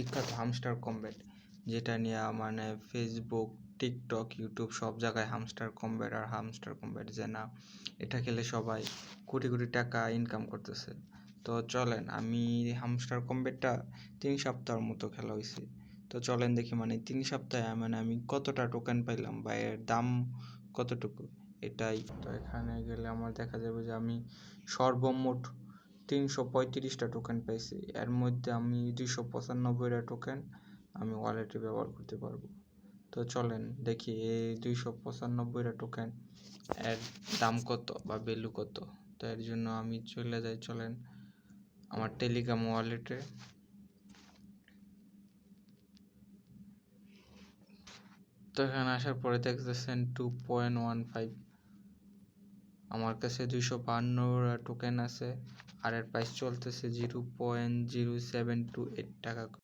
বিখ্যাত hamster combat, যেটা নিয়ে মানে ফেসবুক, টিকটক, ইউটিউব সব জায়গায় হামস্টার কমব্যাট যে না এটা খেলে সবাই কোটি কোটি টাকা ইনকাম করতেছে। তো চলেন, আমি হামস্টার কমব্যাটটা 3 সপ্তাহের মতো খেলা হয়েছে। তো চলেন দেখি মানে 3 সপ্তাহে মানে আমি কতটা টোকেন পাইলাম বা এর দাম কতটুকু, এটাই। তো এখানে গেলে আমার দেখা যাবে যে আমি সর্বমোট 335টা টোকেন পাইছি। এর মধ্যে আমি 295টা টোকেন আমি ওয়ালেটে ব্যবহার করতে পারবো। তো চলেন দেখি এই 295টা টোকেন এর দাম কত বা ভ্যালু কত। তো এর জন্য আমি চলে যাই, চলেন আমার টেলিগ্রাম ওয়ালেটে। তো এখানে আসার পরে দেখতেছেন 2.15, আমার কাছে 252 টোকেন আছে আর এর প্রাইস চলতেছে 0.0728 টাকা।